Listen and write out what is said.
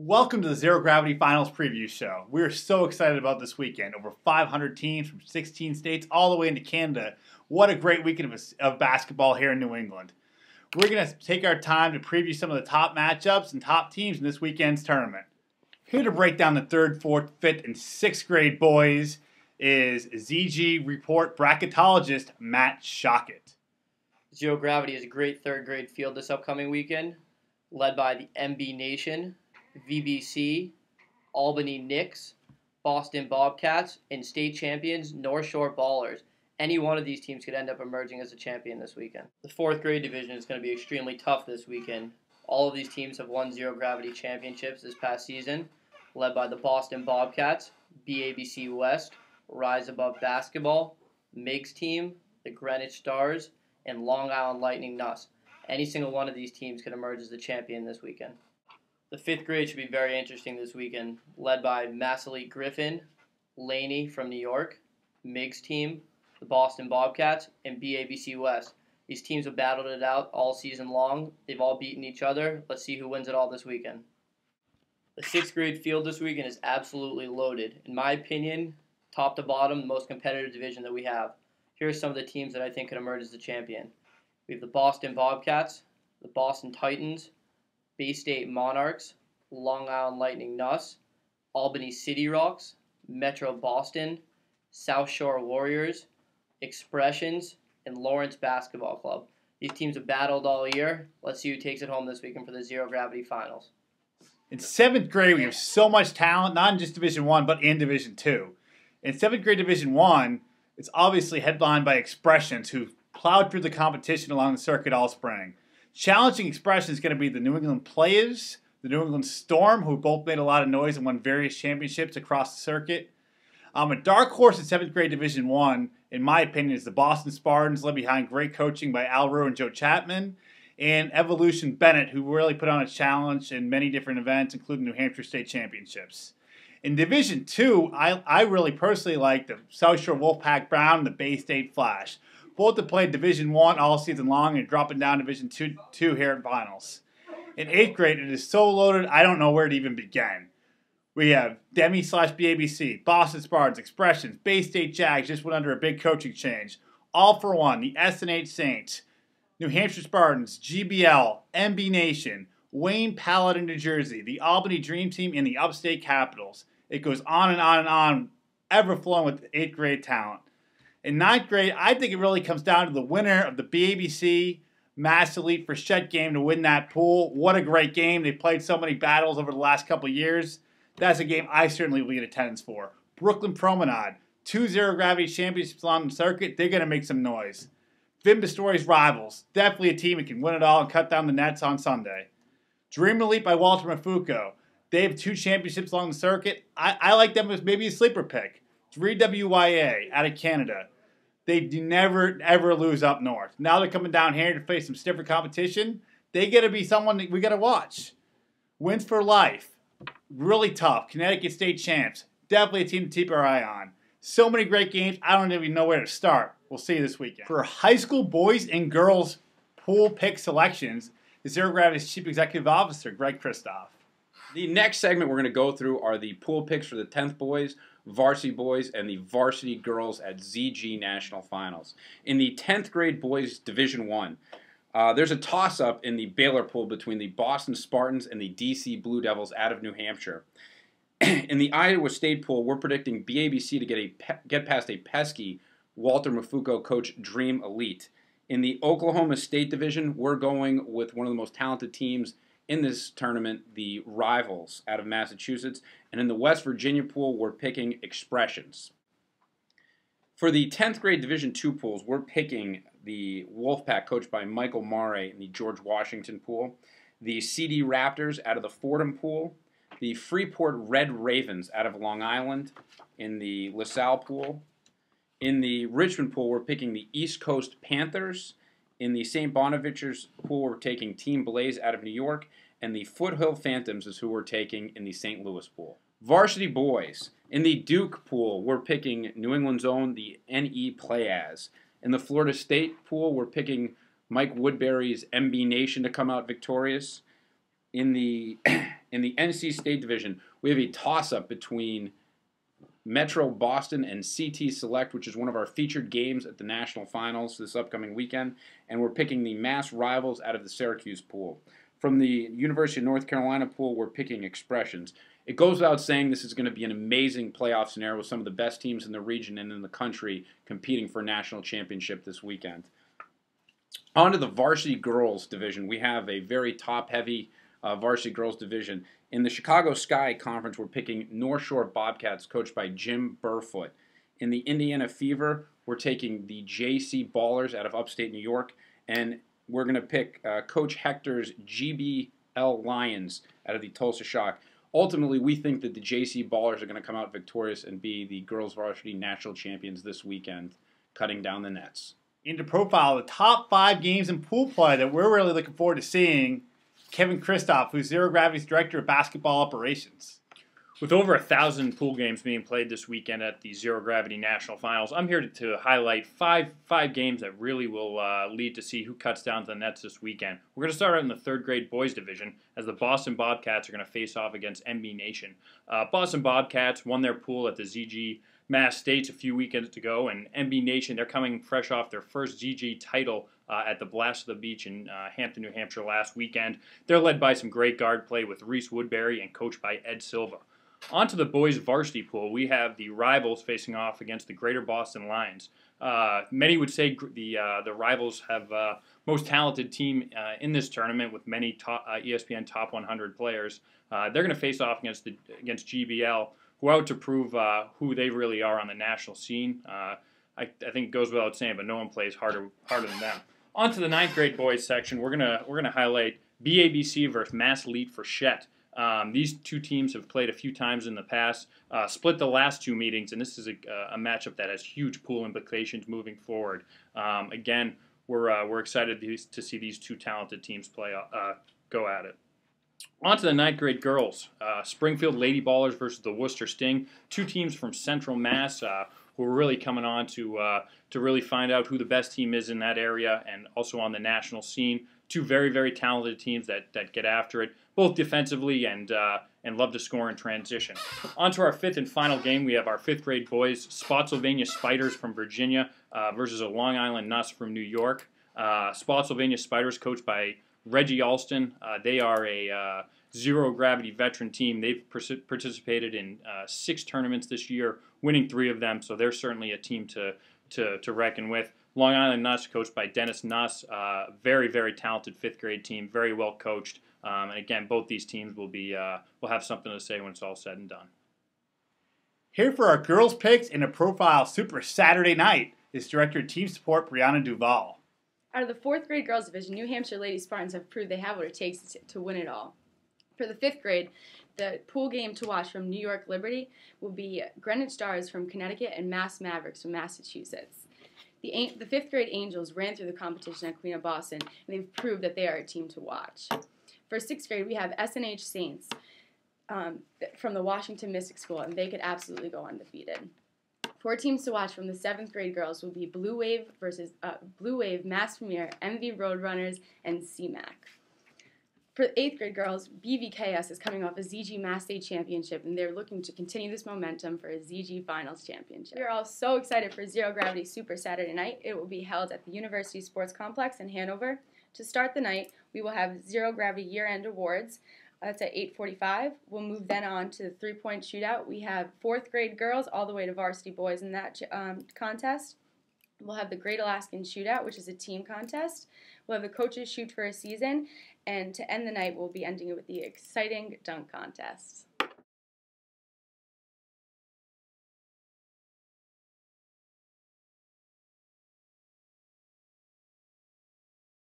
Welcome to the Zero Gravity Finals Preview Show. We are so excited about this weekend. Over 500 teams from 16 states all the way into Canada. What a great weekend of basketball here in New England. We're going to take our time to preview some of the top matchups and top teams in this weekend's tournament. Here to break down the 3rd, 4th, 5th, and 6th grade boys is ZG Report bracketologist Matt Shockett. Zero Gravity is a great 3rd grade field this upcoming weekend, led by the MB Nation, VBC, Albany Knicks, Boston Bobcats, and state champions North Shore Ballers. Any one of these teams could end up emerging as a champion this weekend. The 4th grade division is going to be extremely tough this weekend. All of these teams have won Zero Gravity championships this past season, led by the Boston Bobcats, BABC West, Rise Above Basketball, MIGS team, the Greenwich Stars, and Long Island Lightning Nuss. Any single one of these teams could emerge as the champion this weekend. The 5th grade should be very interesting this weekend, led by Massalee Griffin, Laney from New York, MIGS team, the Boston Bobcats, and BABC West. These teams have battled it out all season long. They've all beaten each other. Let's see who wins it all this weekend. The 6th grade field this weekend is absolutely loaded. In my opinion, top to bottom, the most competitive division that we have. Here are some of the teams that I think could emerge as the champion. We have the Boston Bobcats, the Boston Titans, Bay State Monarchs, Long Island Lightning Nuss, Albany City Rocks, Metro Boston, South Shore Warriors, Expressions, and Lawrence Basketball Club. These teams have battled all year. Let's see who takes it home this weekend for the Zero Gravity Finals. In 7th grade, we have so much talent, not in just Division I, but in Division II. In 7th grade Division I, it's obviously headlined by Expressions, who plowed through the competition along the circuit all spring. Challenging Expression is going to be the New England Players, the New England Storm, who both made a lot of noise and won various championships across the circuit. A dark horse in 7th grade Division I, in my opinion, is the Boston Spartans, led behind great coaching by Al Rue and Joe Chapman, and Evolution Bennett, who really put on a challenge in many different events, including New Hampshire State Championships. In Division II, I really personally like the South Shore Wolfpack Brown and the Bay State Flash. Both have played Division I all season long and dropping down Division II here at finals. In 8th grade, it is so loaded, I don't know where to even begin. We have Demi/BABC, Boston Spartans, Expressions, Bay State Jags just went under a big coaching change. All for One, the SNH Saints, New Hampshire Spartans, GBL, MB Nation, Wayne Paladin, New Jersey, the Albany Dream Team, and the Upstate Capitals. It goes on and on and on, ever flowing with 8th grade talent. In 9th grade, I think it really comes down to the winner of the BABC Mass Elite Frechette game to win that pool. What a great game. They played so many battles over the last couple of years. That's a game I certainly will be in attendance for. Brooklyn Promenade, 2 Zero Gravity championships on the circuit. They're going to make some noise. Vim Story's rivals, definitely a team that can win it all and cut down the nets on Sunday. Dream Elite by Walter Mafuco. They have 2 championships along the circuit. I like them as maybe a sleeper pick. 3WYA out of Canada. They do never, ever lose up north. Now they're coming down here to face some stiffer competition. They got to be someone that we got to watch. Wins for Life. Really tough. Connecticut State champs. Definitely a team to keep our eye on. So many great games, I don't even know where to start. We'll see you this weekend. For high school boys and girls pool pick selections, is Zero Gravity's Chief Executive Officer, Greg Kristoff. The next segment we're going to go through are the pool picks for the 10th boys, varsity boys, and the varsity girls at ZG National Finals. In the 10th grade boys Division I, there's a toss-up in the Baylor pool between the Boston Spartans and the DC Blue Devils out of New Hampshire. In the Iowa State pool, we're predicting BABC to get past a pesky Walter Mafuco coach Dream Elite. In the Oklahoma State division, we're going with one of the most talented teams in this tournament, the Rivals out of Massachusetts. And in the West Virginia pool, we're picking Expressions. For the 10th grade Division II pools, we're picking the Wolfpack coached by Michael Mare in the George Washington pool, the CD Raptors out of the Fordham pool, the Freeport Red Ravens out of Long Island in the LaSalle pool. In the Richmond pool, we're picking the East Coast Panthers. In the St. Bonaventure's pool, we're taking Team Blaze out of New York. And the Foothill Phantoms is who we're taking in the St. Louis pool. Varsity boys. In the Duke pool, we're picking New England's own, the NE Playaz. In the Florida State pool, we're picking Mike Woodbury's MB Nation to come out victorious. In the In the NC State division, we have a toss-up between Metro Boston and CT Select, which is one of our featured games at the national finals this upcoming weekend, and we're picking the Mass Rivals out of the Syracuse pool. From the University of North Carolina pool, we're picking Expressions. It goes without saying this is going to be an amazing playoff scenario with some of the best teams in the region and in the country competing for a national championship this weekend. On to the varsity girls division. We have a very top-heavy varsity girls division. In the Chicago Sky Conference, we're picking North Shore Bobcats, coached by Jim Burfoot. In the Indiana Fever, we're taking the JC Ballers out of upstate New York, and we're going to pick Coach Hector's GBL Lions out of the Tulsa Shock. Ultimately, we think that the JC Ballers are going to come out victorious and be the girls varsity national champions this weekend, cutting down the nets. Into profile, the top 5 games in pool play that we're really looking forward to seeing. Kevin Kristoff, who's Zero Gravity's Director of Basketball Operations. With over 1,000 pool games being played this weekend at the Zero Gravity National Finals, I'm here to highlight five games that really will lead to see who cuts down to the nets this weekend. We're going to start out in the third grade boys division as the Boston Bobcats are going to face off against MB Nation. Boston Bobcats won their pool at the ZG Mass States a few weekends ago, and MB Nation, they're coming fresh off their first ZG title at the Blast of the Beach in Hampton, New Hampshire last weekend. They're led by some great guard play with Reese Woodbury and coached by Ed Silva. On to the boys varsity pool, we have the Rivals facing off against the Greater Boston Lions. Many would say the Rivals have most talented team in this tournament with many top, ESPN Top 100 players. They're going to face off against GBL, who are out to prove who they really are on the national scene. I think it goes without saying, but no one plays harder than them. On to the ninth grade boys section, we're gonna highlight BABC versus Mass Elite Frechette. These two teams have played a few times in the past, split the last 2 meetings, and this is a matchup that has huge pool implications moving forward. Again, we're excited to see these two talented teams go at it. On to the ninth grade girls. Springfield Lady Ballers versus the Worcester Sting. 2 teams from Central Mass who are really coming on to really find out who the best team is in that area and also on the national scene. 2 very, very talented teams that get after it, both defensively and love to score in transition. On to our 5th and final game, we have our 5th grade boys, Spotsylvania Spiders from Virginia versus a Long Island Nuss from New York. Spotsylvania Spiders, coached by Reggie Alston. They are a Zero Gravity veteran team. They've participated in 6 tournaments this year, winning 3 of them, so they're certainly a team to reckon with. Long Island Nuss, coached by Dennis Nuss, very, very talented 5th grade team, very well coached. And again, both these teams will have something to say when it's all said and done. Here for our girls' picks in a profile Super Saturday night is Director of Team Support Brianna Duval. Out of the 4th grade girls division, New Hampshire Lady Spartans have proved they have what it takes to win it all. For the 5th grade, the pool game to watch from New York Liberty will be Greenwich Stars from Connecticut and Mass Mavericks from Massachusetts. The 5th grade Angels ran through the competition at Queen of Boston, and they've proved that they are a team to watch. For 6th grade, we have SNH Saints from the Washington Mystic School, and they could absolutely go undefeated. 4 teams to watch from the 7th grade girls will be Blue Wave versus Blue Wave, Mass Premier, MV Roadrunners, and CMAC. For the 8th grade girls, BVKS is coming off a ZG Mass State Championship, and they're looking to continue this momentum for a ZG Finals Championship. We are all so excited for Zero Gravity Super Saturday night. It will be held at the University Sports Complex in Hanover. To start the night, we will have Zero Gravity Year-End Awards. That's at 8:45. We'll move then on to the 3-point shootout. We have 4th grade girls all the way to varsity boys in that contest. We'll have the Great Alaskan Shootout, which is a team contest. We'll have the coaches shoot for a season. And to end the night, we'll be ending it with the exciting dunk contest.